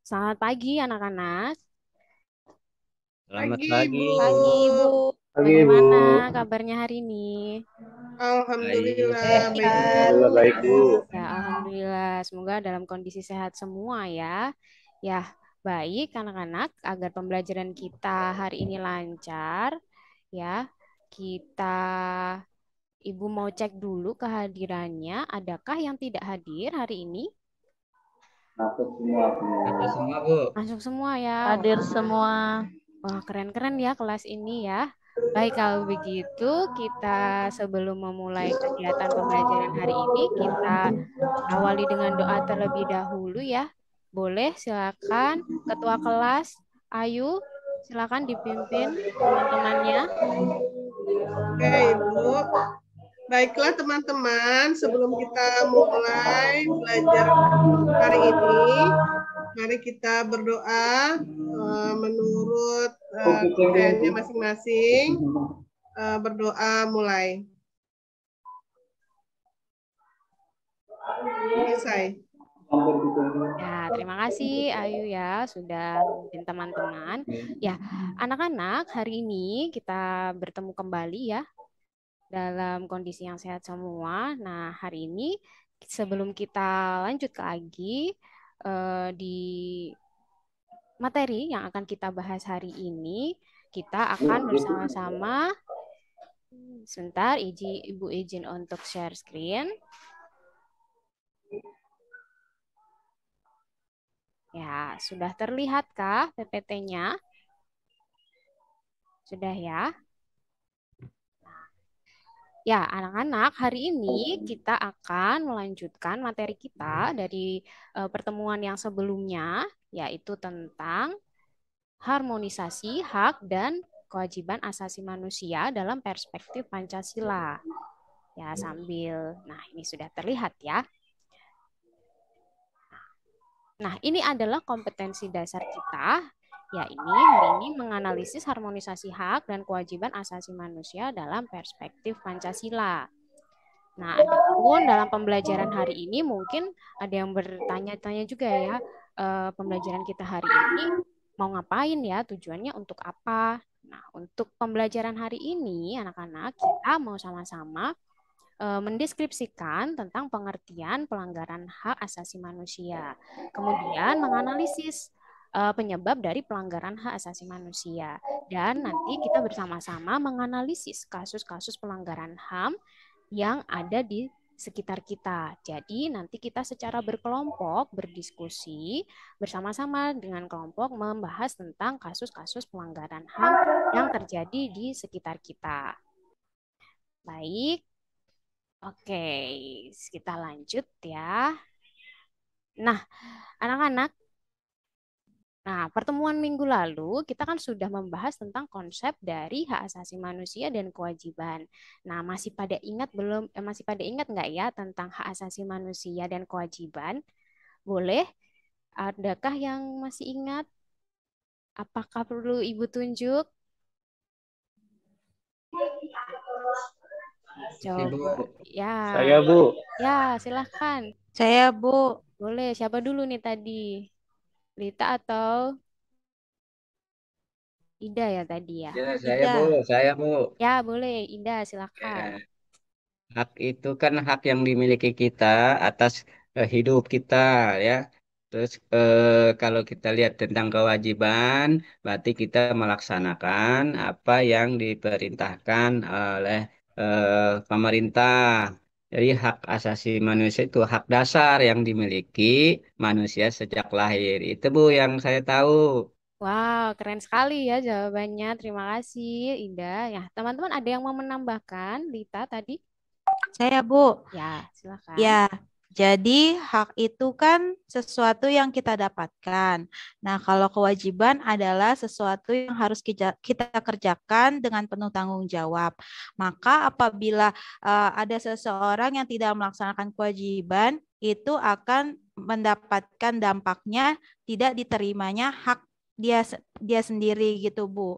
Selamat pagi anak-anak. Selamat Pagi, pagi. Ibu. Pagi Ibu. Pagi Ibu. Bagaimana kabarnya hari ini? Baik. Alhamdulillah baik, Bu. Sehat. Alhamdulillah baik Bu. Ya, Alhamdulillah. Semoga dalam kondisi sehat semua ya. Ya, baik anak-anak agar pembelajaran kita hari ini lancar ya. Kita Ibu mau cek dulu kehadirannya. Adakah yang tidak hadir hari ini? Masuk semua Bu. Ada semua, Bu. Masuk semua ya. Hadir semua. Wah, keren-keren ya kelas ini ya. Baik, kalau begitu kita sebelum memulai kegiatan pembelajaran hari ini, kita awali dengan doa terlebih dahulu ya. Boleh, silakan Ketua kelas, Ayu, silakan dipimpin teman-temannya. Oke, Ibu. Baiklah teman-teman, sebelum kita mulai belajar hari ini, mari kita berdoa menurut kepercayaannya masing-masing. Berdoa mulai. Selesai. Ya, terima kasih Ayu ya sudah memimpin teman-teman. Ya, anak-anak, hari ini kita bertemu kembali ya dalam kondisi yang sehat semua. Nah, hari ini sebelum kita lanjut lagi di materi yang akan kita bahas hari ini, kita akan bersama-sama sebentar, Ibu izin untuk share screen. Ya, sudah terlihatkah PPT-nya? Sudah ya? Ya, anak-anak, hari ini kita akan melanjutkan materi kita dari pertemuan yang sebelumnya, yaitu tentang harmonisasi hak dan kewajiban asasi manusia dalam perspektif Pancasila. Ya, nah ini sudah terlihat ya. Nah, ini adalah kompetensi dasar kita, ya hari ini menganalisis harmonisasi hak dan kewajiban asasi manusia dalam perspektif Pancasila. Nah, adapun dalam pembelajaran hari ini mungkin ada yang bertanya-tanya juga ya, pembelajaran kita hari ini mau ngapain ya, tujuannya untuk apa? Nah, untuk pembelajaran hari ini, anak-anak, kita mau sama-sama mendeskripsikan tentang pengertian pelanggaran hak asasi manusia. Kemudian menganalisis penyebab dari pelanggaran hak asasi manusia. Dan nanti kita bersama-sama menganalisis kasus-kasus pelanggaran HAM yang ada di sekitar kita. Jadi nanti kita secara berkelompok berdiskusi bersama-sama dengan kelompok membahas tentang kasus-kasus pelanggaran HAM yang terjadi di sekitar kita. Baik, oke, kita lanjut ya. Nah, anak-anak, pertemuan minggu lalu kita kan sudah membahas tentang konsep dari hak asasi manusia dan kewajiban. Nah, masih pada ingat belum? Masih pada ingat nggak ya tentang hak asasi manusia dan kewajiban? Boleh? Adakah yang masih ingat? Apakah perlu Ibu tunjuk? Ibu. Coba. Ya, Saya Bu. ya silahkan. Saya Bu. Boleh. Siapa dulu nih tadi? Lita atau Ida ya tadi ya? Ya, Ida. saya, Bu. Ya, boleh. Ida, silakan. Ya, hak itu kan hak yang dimiliki kita atas hidup kita, ya. Terus kalau kita lihat tentang kewajiban, berarti kita melaksanakan apa yang diperintahkan oleh pemerintah. Jadi hak asasi manusia itu hak dasar yang dimiliki manusia sejak lahir. Itu Bu yang saya tahu. Wow, keren sekali ya jawabannya. Terima kasih, Ida. Ya, teman-teman ada yang mau menambahkan, Lita tadi? Saya Bu. Ya, silakan. Ya, jadi hak itu kan sesuatu yang kita dapatkan. Nah, kalau kewajiban adalah sesuatu yang harus kita kerjakan dengan penuh tanggung jawab. Maka apabila ada seseorang yang tidak melaksanakan kewajiban, itu akan mendapatkan dampaknya tidak diterimanya hak dia sendiri gitu, Bu.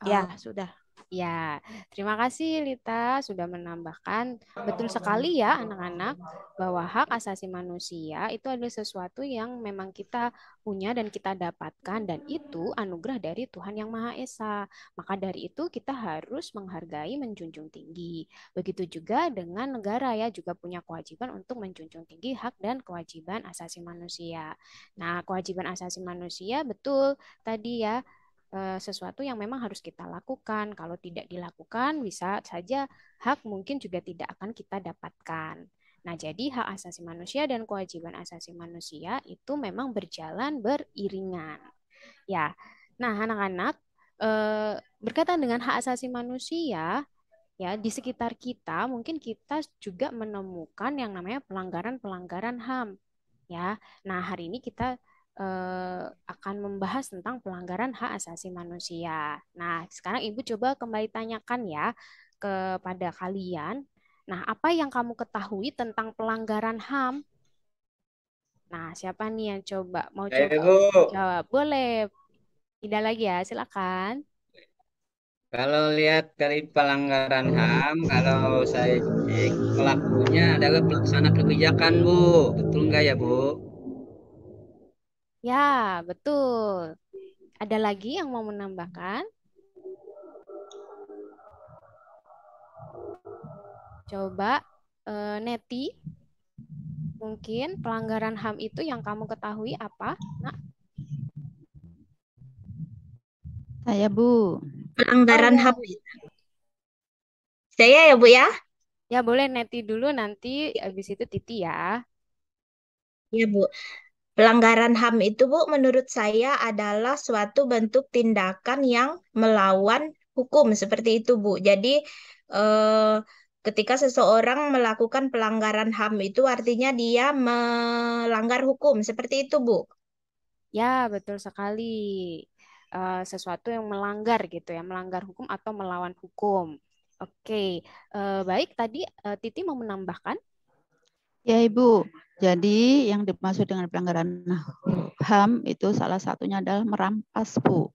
Ya, sudah. Ya, terima kasih Lita sudah menambahkan. Betul sekali ya anak-anak bahwa hak asasi manusia itu adalah sesuatu yang memang kita punya dan kita dapatkan dan itu anugerah dari Tuhan Yang Maha Esa. Maka dari itu kita harus menghargai, menjunjung tinggi. Begitu juga dengan negara ya juga punya kewajiban untuk menjunjung tinggi hak dan kewajiban asasi manusia. Nah, kewajiban asasi manusia betul tadi ya sesuatu yang memang harus kita lakukan. Kalau tidak dilakukan, bisa saja hak mungkin juga tidak akan kita dapatkan. Nah, jadi hak asasi manusia dan kewajiban asasi manusia itu memang berjalan beriringan. Ya, nah anak-anak berkaitan dengan hak asasi manusia, ya di sekitar kita mungkin kita juga menemukan yang namanya pelanggaran-pelanggaran HAM. Ya, nah hari ini kita akan membahas tentang pelanggaran hak asasi manusia. Nah, sekarang Ibu coba kembali tanyakan ya kepada kalian. Nah, apa yang kamu ketahui tentang pelanggaran HAM? Nah, siapa nih yang coba Bu, untuk menjawab? Boleh, tidak lagi ya, silakan. kalau lihat dari pelanggaran HAM, kalau saya cek, pelakunya adalah pelaksana kebijakan, Bu. Betul nggak ya, Bu? Ya, betul. Ada lagi yang mau menambahkan? Coba Neti, mungkin pelanggaran HAM itu yang kamu ketahui apa? Nah, Saya, Bu. Pelanggaran ya. HAM. Saya ya, Bu ya? Ya boleh Neti dulu nanti habis itu Titi ya. Ya, Bu. Pelanggaran HAM itu, Bu, menurut saya adalah suatu bentuk tindakan yang melawan hukum seperti itu, Bu. Jadi, eh, ketika seseorang melakukan pelanggaran HAM itu artinya dia melanggar hukum seperti itu, Bu. Ya betul sekali. Sesuatu yang melanggar gitu ya, melanggar hukum atau melawan hukum. Oke, baik tadi Titi mau menambahkan? Ya, Ibu. Jadi yang dimaksud dengan pelanggaran HAM itu salah satunya adalah merampas, Bu.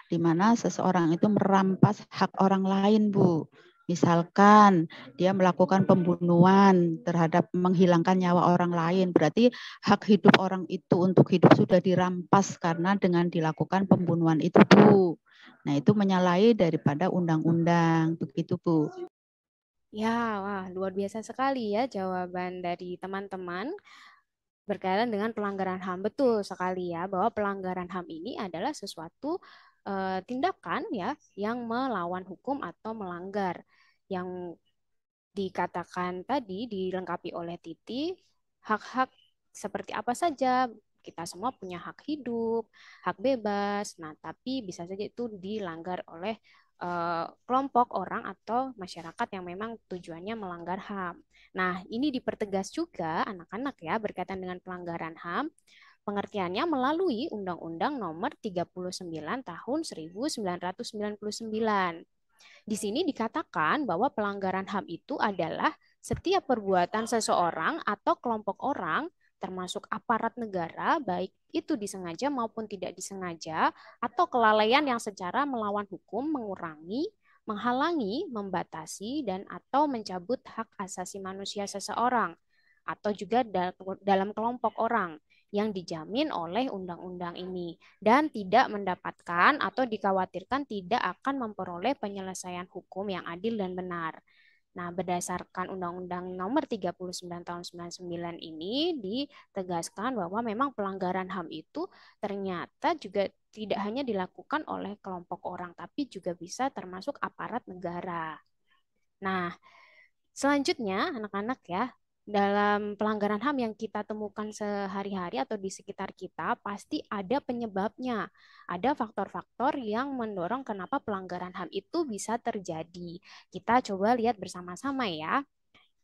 Di mana seseorang itu merampas hak orang lain, Bu. Misalkan dia melakukan pembunuhan terhadap menghilangkan nyawa orang lain, berarti hak hidup orang itu untuk hidup sudah dirampas karena dengan dilakukan pembunuhan itu, Bu. Nah, itu menyalahi daripada undang-undang, begitu, Bu. Ya, wah luar biasa sekali ya jawaban dari teman-teman berkaitan dengan pelanggaran HAM. Betul sekali ya bahwa pelanggaran HAM ini adalah sesuatu tindakan ya yang melawan hukum atau melanggar. Yang dikatakan tadi dilengkapi oleh Titi, hak-hak seperti apa saja. Kita semua punya hak hidup, hak bebas. Nah, tapi bisa saja itu dilanggar oleh kelompok orang atau masyarakat yang memang tujuannya melanggar HAM. Nah, ini dipertegas juga anak-anak ya berkaitan dengan pelanggaran HAM. Pengertiannya melalui Undang-Undang Nomor 39 Tahun 1999. Di sini dikatakan bahwa pelanggaran HAM itu adalah setiap perbuatan seseorang atau kelompok orang, termasuk aparat negara, baik itu disengaja maupun tidak disengaja, atau kelalaian yang secara melawan hukum mengurangi, menghalangi, membatasi, dan atau mencabut hak asasi manusia seseorang, atau juga dalam kelompok orang yang dijamin oleh undang-undang ini dan tidak mendapatkan atau dikhawatirkan tidak akan memperoleh penyelesaian hukum yang adil dan benar. Nah, berdasarkan Undang-Undang Nomor 39 Tahun 99 ini ditegaskan bahwa memang pelanggaran HAM itu ternyata juga tidak hanya dilakukan oleh kelompok orang, tapi juga bisa termasuk aparat negara. Nah, selanjutnya anak-anak ya, dalam pelanggaran HAM yang kita temukan sehari-hari atau di sekitar kita, pasti ada penyebabnya. Ada faktor-faktor yang mendorong kenapa pelanggaran HAM itu bisa terjadi. Kita coba lihat bersama-sama ya.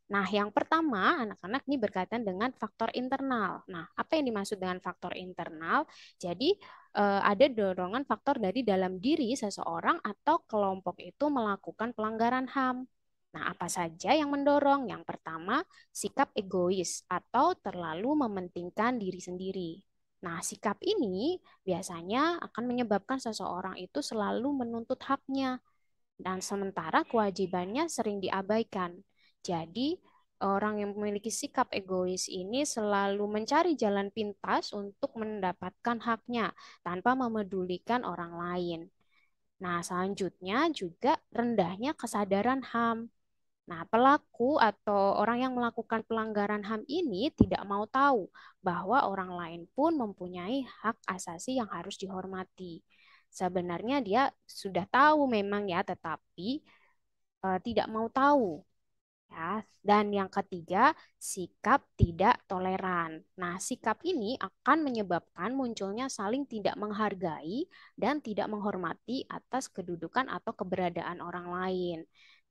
Nah, yang pertama, anak-anak ini berkaitan dengan faktor internal. Nah, apa yang dimaksud dengan faktor internal? Jadi, ada dorongan faktor dari dalam diri seseorang atau kelompok itu melakukan pelanggaran HAM. Nah, apa saja yang mendorong? Yang pertama, sikap egois atau terlalu mementingkan diri sendiri. Nah, sikap ini biasanya akan menyebabkan seseorang itu selalu menuntut haknya. Dan sementara kewajibannya sering diabaikan. Jadi, orang yang memiliki sikap egois ini selalu mencari jalan pintas untuk mendapatkan haknya tanpa memedulikan orang lain. Nah, selanjutnya juga rendahnya kesadaran HAM. Nah, pelaku atau orang yang melakukan pelanggaran HAM ini tidak mau tahu bahwa orang lain pun mempunyai hak asasi yang harus dihormati. Sebenarnya dia sudah tahu memang ya, tetapi tidak mau tahu. Ya. Dan yang ketiga, sikap tidak toleran. Nah, sikap ini akan menyebabkan munculnya saling tidak menghargai dan tidak menghormati atas kedudukan atau keberadaan orang lain.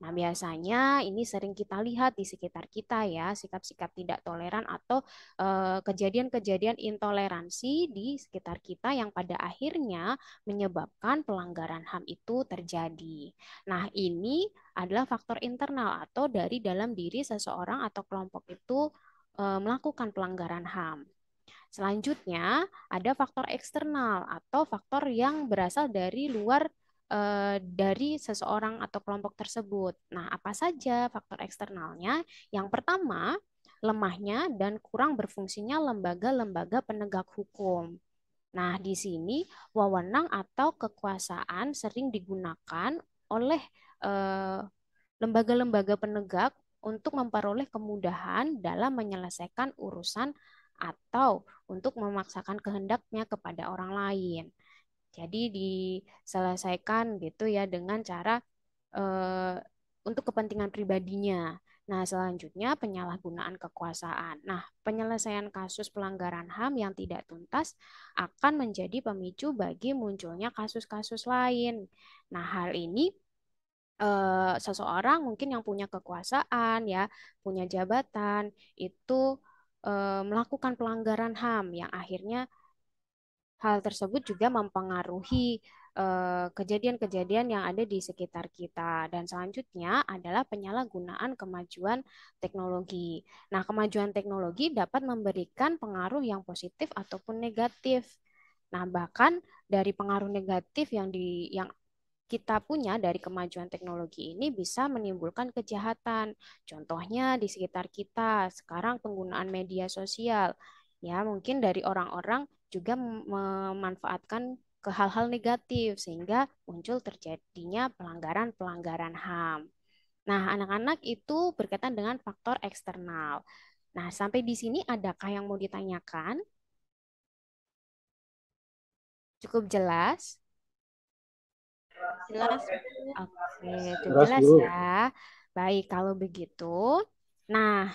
Nah, biasanya ini sering kita lihat di sekitar kita ya, sikap-sikap tidak toleran atau kejadian-kejadian intoleransi di sekitar kita yang pada akhirnya menyebabkan pelanggaran HAM itu terjadi. Nah, ini adalah faktor internal atau dari dalam diri seseorang atau kelompok itu melakukan pelanggaran HAM. Selanjutnya, ada faktor eksternal atau faktor yang berasal dari luar dari seseorang atau kelompok tersebut. Nah, apa saja faktor eksternalnya? Yang pertama, lemahnya dan kurang berfungsinya lembaga-lembaga penegak hukum. Nah, di sini wewenang atau kekuasaan sering digunakan oleh lembaga-lembaga penegak untuk memperoleh kemudahan dalam menyelesaikan urusan atau untuk memaksakan kehendaknya kepada orang lain. Jadi diselesaikan gitu ya dengan cara untuk kepentingan pribadinya. Nah, selanjutnya penyalahgunaan kekuasaan. Nah, penyelesaian kasus pelanggaran HAM yang tidak tuntas akan menjadi pemicu bagi munculnya kasus-kasus lain. Nah, hal ini seseorang mungkin yang punya kekuasaan ya, punya jabatan itu melakukan pelanggaran HAM yang akhirnya hal tersebut juga mempengaruhi kejadian-kejadian yang ada di sekitar kita. Dan selanjutnya adalah penyalahgunaan kemajuan teknologi. Nah, kemajuan teknologi dapat memberikan pengaruh yang positif ataupun negatif. Nah, bahkan dari pengaruh negatif yang kita punya dari kemajuan teknologi ini bisa menimbulkan kejahatan. Contohnya di sekitar kita sekarang penggunaan media sosial. Ya, mungkin dari orang-orang juga memanfaatkan ke hal-hal negatif sehingga muncul terjadinya pelanggaran-pelanggaran HAM. Nah, anak-anak itu berkaitan dengan faktor eksternal. Nah, sampai di sini adakah yang mau ditanyakan? Cukup jelas? Jelas. Oke, itu jelas ya. Baik, kalau begitu. Nah,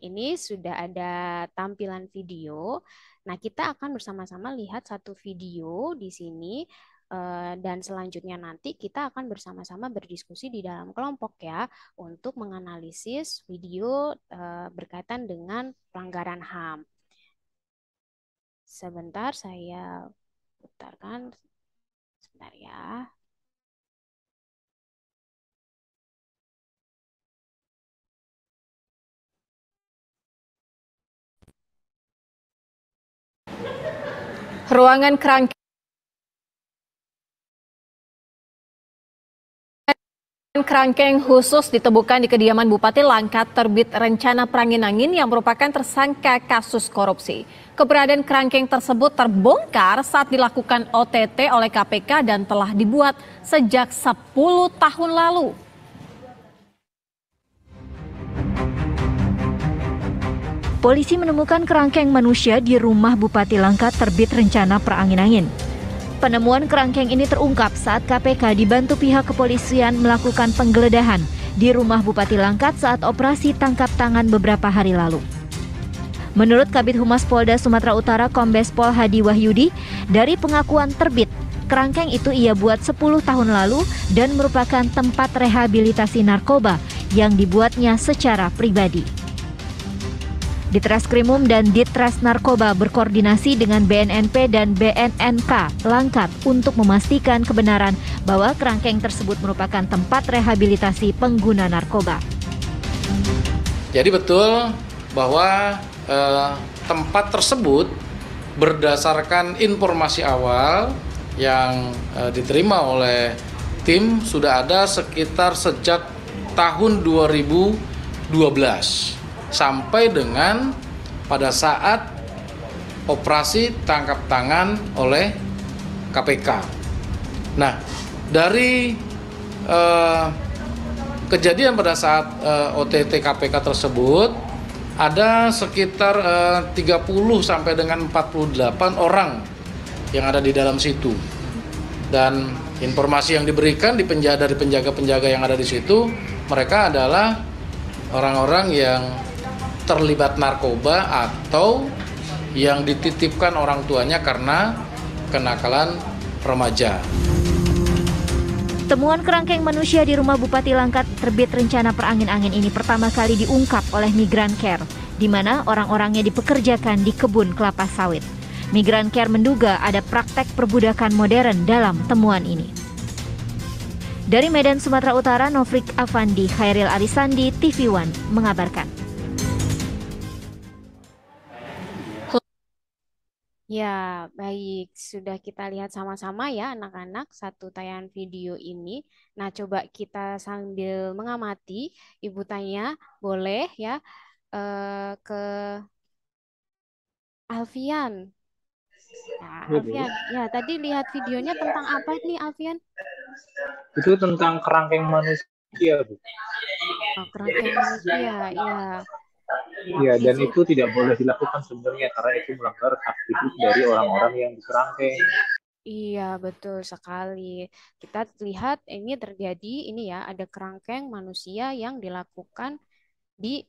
ini sudah ada tampilan video. Nah, kita akan bersama-sama lihat satu video di sini. Dan selanjutnya nanti kita akan bersama-sama berdiskusi di dalam kelompok ya. Untuk menganalisis video berkaitan dengan pelanggaran HAM. Sebentar, saya putarkan. Sebentar ya. Ruangan kerangkeng khusus ditemukan di kediaman Bupati Langkat terbit rencana Pranginangin yang merupakan tersangka kasus korupsi. Keberadaan kerangkeng tersebut terbongkar saat dilakukan OTT oleh KPK dan telah dibuat sejak 10 tahun lalu. Polisi menemukan kerangkeng manusia di rumah Bupati Langkat terbit rencana Pranginangin. Penemuan kerangkeng ini terungkap saat KPK dibantu pihak kepolisian melakukan penggeledahan di rumah Bupati Langkat saat operasi tangkap tangan beberapa hari lalu. Menurut Kabid Humas Polda Sumatera Utara Kombes Pol Hadi Wahyudi, dari pengakuan terbit, kerangkeng itu ia buat 10 tahun lalu dan merupakan tempat rehabilitasi narkoba yang dibuatnya secara pribadi. Ditreskrimum dan Ditres Narkoba berkoordinasi dengan BNNP dan BNNK Langkat untuk memastikan kebenaran bahwa kerangkeng tersebut merupakan tempat rehabilitasi pengguna narkoba. Jadi betul bahwa tempat tersebut berdasarkan informasi awal yang diterima oleh tim sudah ada sekitar sejak tahun 2012 sampai dengan pada saat operasi tangkap tangan oleh KPK. Nah, dari kejadian pada saat OTT KPK tersebut ada sekitar 30 sampai dengan 48 orang yang ada di dalam situ. Dan informasi yang diberikan dari penjaga-penjaga yang ada di situ, mereka adalah orang-orang yang terlibat narkoba atau yang dititipkan orang tuanya karena kenakalan remaja. Temuan kerangkeng manusia di rumah Bupati Langkat terbit rencana perangin-angin ini pertama kali diungkap oleh Migrancare, di mana orang-orangnya dipekerjakan di kebun kelapa sawit. Migrancare menduga ada praktek perbudakan modern dalam temuan ini. Dari Medan, Sumatera Utara, Nofrik Afandi, Khairil Arisandi, TV One mengabarkan. Ya, baik. Sudah kita lihat sama-sama ya anak-anak satu tayangan video ini. Nah, coba kita sambil mengamati, Ibu tanya, boleh ya ke Alfian. Ya, Alfian. Ya, tadi lihat videonya tentang apa nih, Alfian? Itu tentang kerangkeng manusia, Bu. Oh, kerangkeng manusia, ya. Iya, dan itu tidak boleh dilakukan sebenarnya karena itu melanggar hak hidup dari orang-orang yang dikerangkeng. Iya, betul sekali. Kita lihat ini terjadi, ini ya, ada kerangkeng manusia yang dilakukan di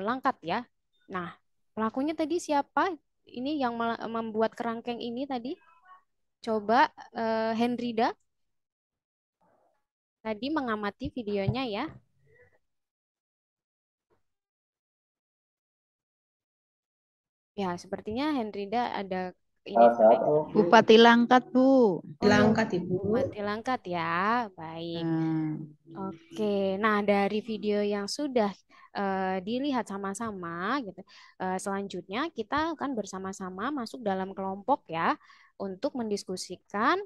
Langkat ya. Nah, pelakunya tadi siapa? Ini yang membuat kerangkeng ini tadi? Coba Hendrida tadi mengamati videonya ya. Ya, sepertinya Hendrida ada ini Bupati Langkat, Bu. Langkat, Ibu. Bupati Langkat ya. Baik. Oke. Nah, dari video yang sudah dilihat sama-sama gitu. Selanjutnya kita akan bersama-sama masuk dalam kelompok ya untuk mendiskusikan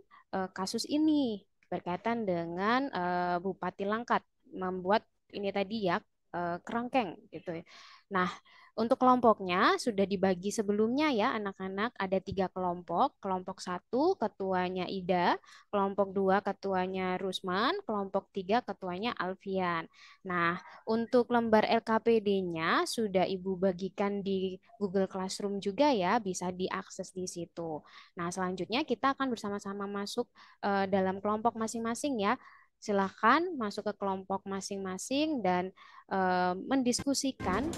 kasus ini berkaitan dengan Bupati Langkat membuat ini tadi ya kerangkeng gitu ya. Nah, untuk kelompoknya sudah dibagi sebelumnya ya anak-anak, ada 3 kelompok. Kelompok 1 ketuanya Ida, kelompok 2 ketuanya Rusman, kelompok 3 ketuanya Alfian. Nah, untuk lembar LKPD-nya sudah Ibu bagikan di Google Classroom juga ya, bisa diakses di situ. Nah, selanjutnya kita akan bersama-sama masuk dalam kelompok masing-masing ya. Silakan masuk ke kelompok masing-masing dan mendiskusikan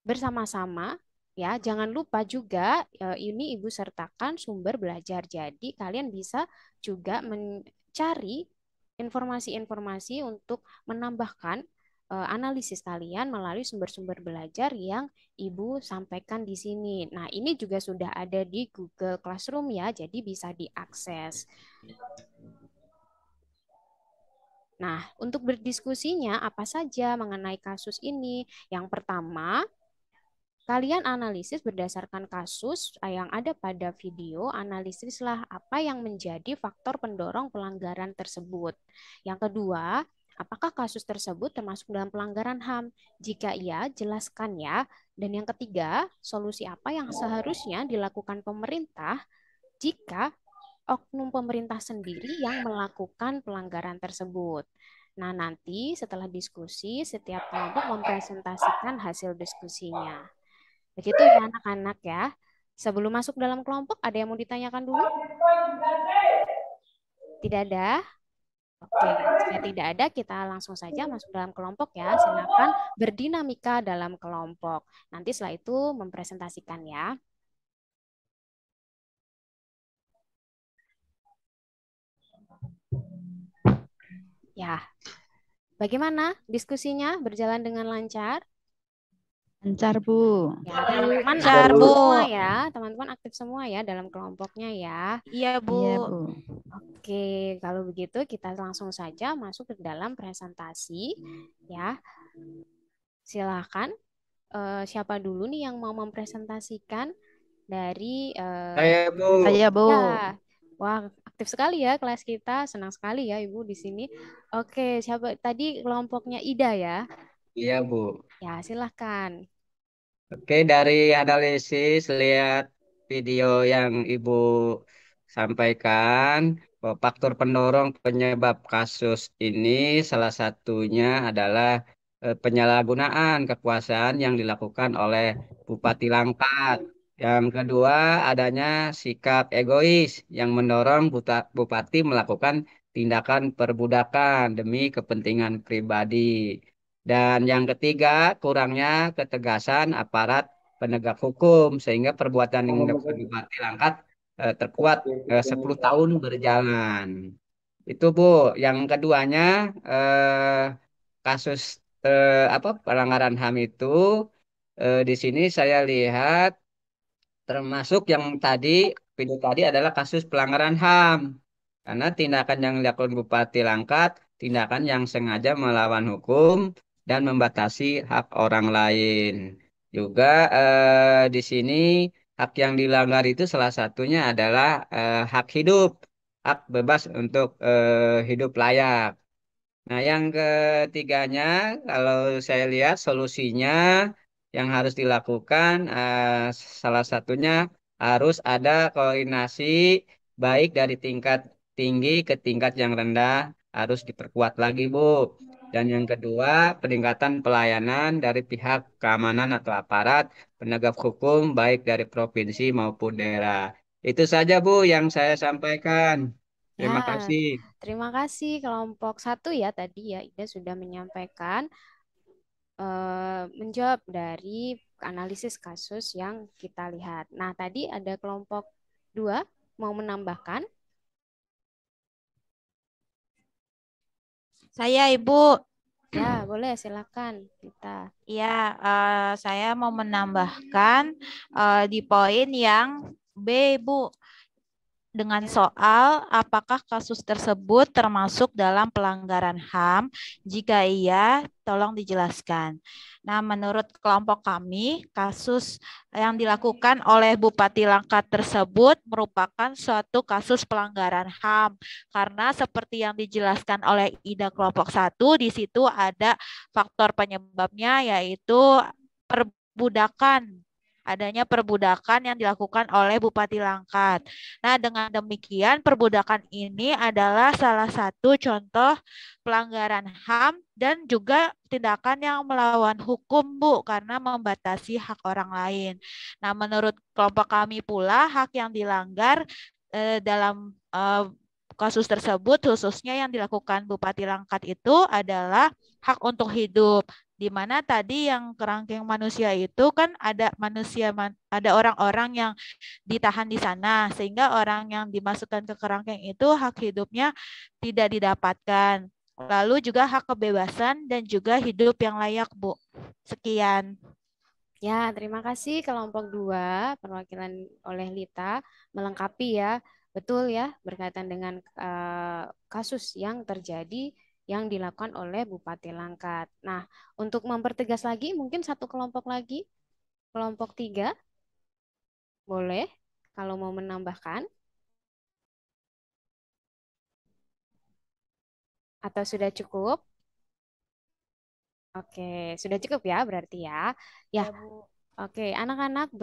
bersama-sama ya. Jangan lupa juga ini Ibu sertakan sumber belajar. Jadi kalian bisa juga mencari informasi-informasi untuk menambahkan analisis kalian melalui sumber-sumber belajar yang Ibu sampaikan di sini. Nah, ini juga sudah ada di Google Classroom ya, jadi bisa diakses. Nah, untuk berdiskusinya apa saja mengenai kasus ini? Yang pertama, kalian analisis berdasarkan kasus yang ada pada video, analisislah apa yang menjadi faktor pendorong pelanggaran tersebut. Yang kedua, apakah kasus tersebut termasuk dalam pelanggaran HAM? Jika iya, jelaskan ya. Dan yang ketiga, solusi apa yang seharusnya dilakukan pemerintah jika oknum pemerintah sendiri yang melakukan pelanggaran tersebut. Nah, nanti setelah diskusi, setiap kelompok mempresentasikan hasil diskusinya. Begitu ya anak-anak ya. Sebelum masuk dalam kelompok, ada yang mau ditanyakan dulu? Tidak ada? Oke, jika tidak ada, kita langsung saja masuk dalam kelompok ya. Silakan berdinamika dalam kelompok. Nanti setelah itu mempresentasikan ya. Ya, bagaimana diskusinya? Berjalan dengan lancar? Lancar, Bu. Ya, teman-teman Lancar, aktif Bu. semua ya. Teman-teman aktif semua ya dalam kelompoknya ya. Iya, Bu. Iya, Bu. Oke, kalau begitu kita langsung saja masuk ke dalam presentasi ya. Silakan. Siapa dulu nih yang mau mempresentasikan dari Saya, Bu. Saya, Bu. Ya. Wah, aktif sekali ya kelas kita. Senang sekali ya Ibu di sini. Oke, siapa tadi kelompoknya Ida ya? Iya, Bu. Ya, silahkan. Oke, dari analisis lihat video yang Ibu sampaikan, bahwa faktor pendorong penyebab kasus ini salah satunya adalah penyalahgunaan kekuasaan yang dilakukan oleh Bupati Langkat. Yang kedua, adanya sikap egois yang mendorong Bupati melakukan tindakan perbudakan demi kepentingan pribadi. Dan yang ketiga, kurangnya ketegasan aparat penegak hukum sehingga perbuatan yang dilakukan Bupati Langkat terkuat 10 tahun berjalan. Itu Bu. Yang keduanya kasus apa pelanggaran HAM itu di sini saya lihat termasuk yang tadi video tadi adalah kasus pelanggaran HAM. Karena tindakan yang dilakukan Bupati Langkat, tindakan yang sengaja melawan hukum dan membatasi hak orang lain. Juga di sini hak yang dilanggar itu salah satunya adalah hak hidup, hak bebas untuk hidup layak. Nah, yang ketiganya, kalau saya lihat solusinya yang harus dilakukan, salah satunya harus ada koordinasi baik dari tingkat tinggi ke tingkat yang rendah, harus diperkuat lagi, Bu. Dan yang kedua, peningkatan pelayanan dari pihak keamanan atau aparat penegak hukum, baik dari provinsi maupun daerah. Itu saja, Bu, yang saya sampaikan. Ya, Terima kasih. terima kasih kelompok 1 ya tadi ya Ida sudah menyampaikan menjawab dari analisis kasus yang kita lihat. Nah, tadi ada kelompok 2 mau menambahkan. Saya Ibu. Ya, boleh silakan kita. Ya, saya mau menambahkan di poin yang B, Bu. Dengan soal apakah kasus tersebut termasuk dalam pelanggaran HAM? Jika iya, tolong dijelaskan. Nah, menurut kelompok kami, kasus yang dilakukan oleh Bupati Langkat tersebut merupakan suatu kasus pelanggaran HAM. Karena seperti yang dijelaskan oleh Ida kelompok 1, di situ ada faktor penyebabnya yaitu perbudakan. Adanya perbudakan yang dilakukan oleh Bupati Langkat. Nah, dengan demikian perbudakan ini adalah salah satu contoh pelanggaran HAM dan juga tindakan yang melawan hukum, Bu, karena membatasi hak orang lain. Nah, menurut kelompok kami pula, hak yang dilanggar dalam kasus tersebut, khususnya yang dilakukan Bupati Langkat itu adalah hak untuk hidup. Di mana tadi yang kerangkeng manusia itu kan ada ada orang-orang yang ditahan di sana, sehingga orang yang dimasukkan ke kerangkeng itu hak hidupnya tidak didapatkan. Lalu juga hak kebebasan dan juga hidup yang layak, Bu. Sekian. Ya, terima kasih kelompok 2 perwakilan oleh Lita melengkapi ya. Betul ya, berkaitan dengan kasus yang terjadi yang dilakukan oleh Bupati Langkat. Nah, untuk mempertegas lagi, mungkin satu kelompok lagi, kelompok 3, boleh kalau mau menambahkan. Atau sudah cukup? Oke, sudah cukup ya berarti ya. Ya, oke, anak-anak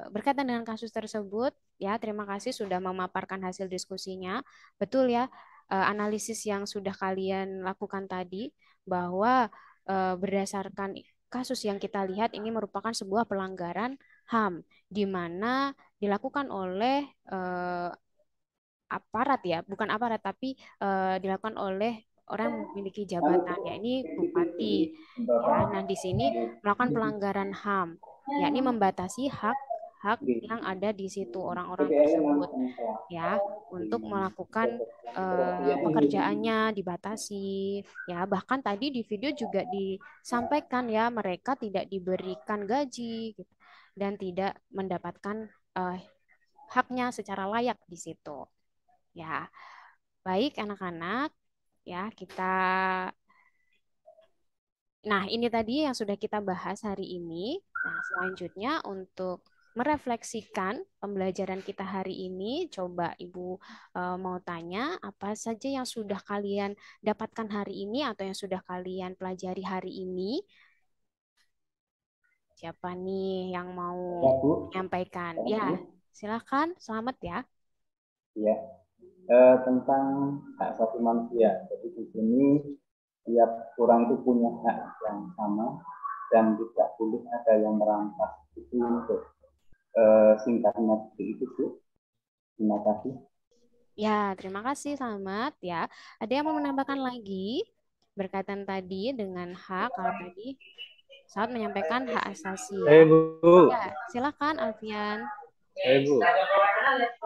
berkaitan dengan kasus tersebut, ya terima kasih sudah memaparkan hasil diskusinya. Betul ya, analisis yang sudah kalian lakukan tadi bahwa berdasarkan kasus yang kita lihat ini merupakan sebuah pelanggaran HAM di mana dilakukan oleh aparat ya, bukan aparat tapi dilakukan oleh orang yang memiliki jabatan, ya ini bupati. Ya, nah di sini melakukan pelanggaran HAM, yakni membatasi hak yang ada di situ orang-orang tersebut, ya, untuk melakukan pekerjaannya dibatasi, ya bahkan tadi di video juga disampaikan ya mereka tidak diberikan gaji gitu, dan tidak mendapatkan haknya secara layak di situ. Ya, baik anak-anak, ya kita. Nah, ini tadi yang sudah kita bahas hari ini. Nah, selanjutnya untuk merefleksikan pembelajaran kita hari ini. Coba Ibu mau tanya apa saja yang sudah kalian dapatkan hari ini atau yang sudah kalian pelajari hari ini. Siapa nih yang mau Ya, Bu. menyampaikan? Ya, Ya, Bu. silakan. Selamat ya. Ya. Tentang hak asasi manusia. Jadi di sini tiap orang itu punya hak yang sama dan tidak boleh ada yang merampas itu untuk singkatnya seperti itu, Bu. Terima kasih. Ya, terima kasih. Selamat ya. Ada yang mau menambahkan lagi berkaitan tadi dengan hak? Kalau tadi saat menyampaikan hak asasi ya. Bu. Ya, silakan Alfian. Bu.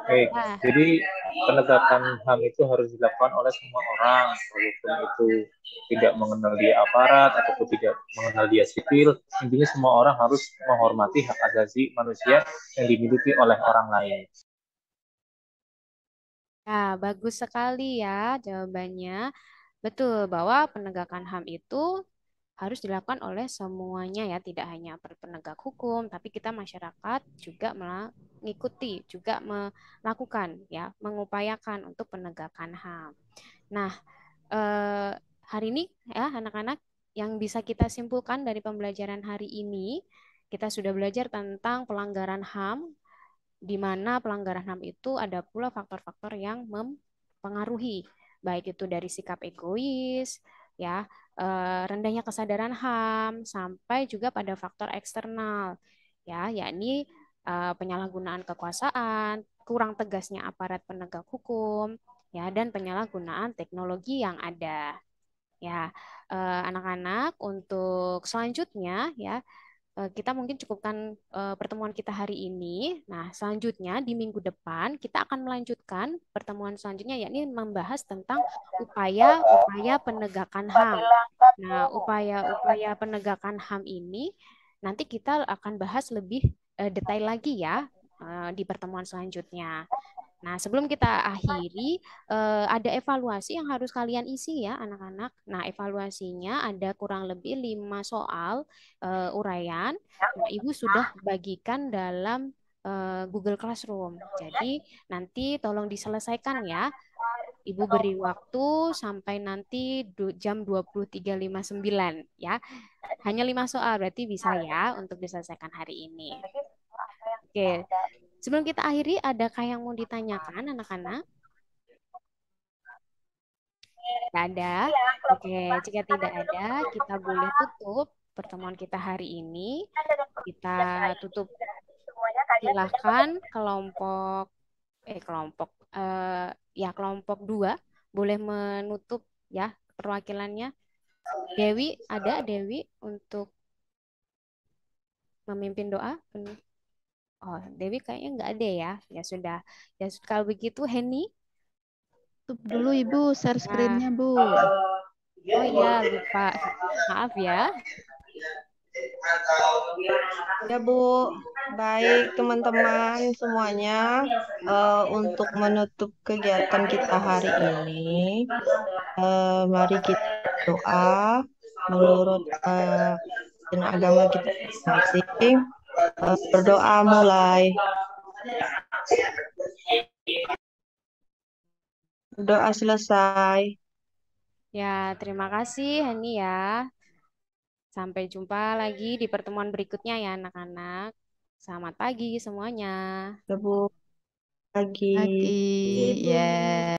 Baik, Ya. jadi penegakan HAM itu harus dilakukan oleh semua orang, walaupun itu tidak mengenal dia aparat ataupun tidak mengenal dia sipil. Intinya semua orang harus menghormati hak asasi manusia yang dimiliki oleh orang lain. Ya, bagus sekali ya jawabannya. Betul bahwa penegakan HAM itu harus dilakukan oleh semuanya ya, tidak hanya penegak hukum, tapi kita masyarakat juga mengikuti, juga melakukan ya, mengupayakan untuk penegakan HAM. Nah, hari ini ya anak-anak yang bisa kita simpulkan dari pembelajaran hari ini, kita sudah belajar tentang pelanggaran HAM, di mana pelanggaran HAM itu ada pula faktor-faktor yang mempengaruhi, baik itu dari sikap egois, ya, rendahnya kesadaran HAM, sampai juga pada faktor eksternal, ya, yakni penyalahgunaan kekuasaan, kurang tegasnya aparat penegak hukum, ya, dan penyalahgunaan teknologi yang ada. Ya, anak-anak, untuk selanjutnya ya kita mungkin cukupkan pertemuan kita hari ini. Nah, selanjutnya di minggu depan kita akan melanjutkan pertemuan selanjutnya, yakni membahas tentang upaya-upaya penegakan HAM. Nah, upaya-upaya penegakan HAM ini nanti kita akan bahas lebih detail lagi ya di pertemuan selanjutnya. Nah, sebelum kita akhiri, ada evaluasi yang harus kalian isi ya, anak-anak. Nah, evaluasinya ada kurang lebih 5 soal uraian. Nah, Ibu sudah bagikan dalam Google Classroom. Jadi, nanti tolong diselesaikan ya. Ibu beri waktu sampai nanti jam 23.59 ya. Hanya 5 soal, berarti bisa ya untuk diselesaikan hari ini. Oke. Sebelum kita akhiri, adakah yang mau ditanyakan, anak-anak? Tidak ada? Oke, jika tidak ada, kita boleh tutup pertemuan kita hari ini. Kita tutup. Silahkan kelompok kelompok 2 boleh menutup ya perwakilannya. Dewi, ada Dewi untuk memimpin doa? Oh, Dewi kayaknya nggak ada ya. Ya sudah. Ya kalau begitu, Henny. Tutup dulu Ibu, share screen-nya Bu. Oh iya, lupa. Maaf ya. Ya Bu, baik teman-teman semuanya, untuk menutup kegiatan kita hari ini, mari kita berdoa menurut agama kita masing-masing. Berdoa mulai. Berdoa selesai. Ya, terima kasih Hani ya. Sampai jumpa lagi di pertemuan berikutnya ya anak-anak. Selamat pagi semuanya. Ya Bu. Pagi. Pagi, ya.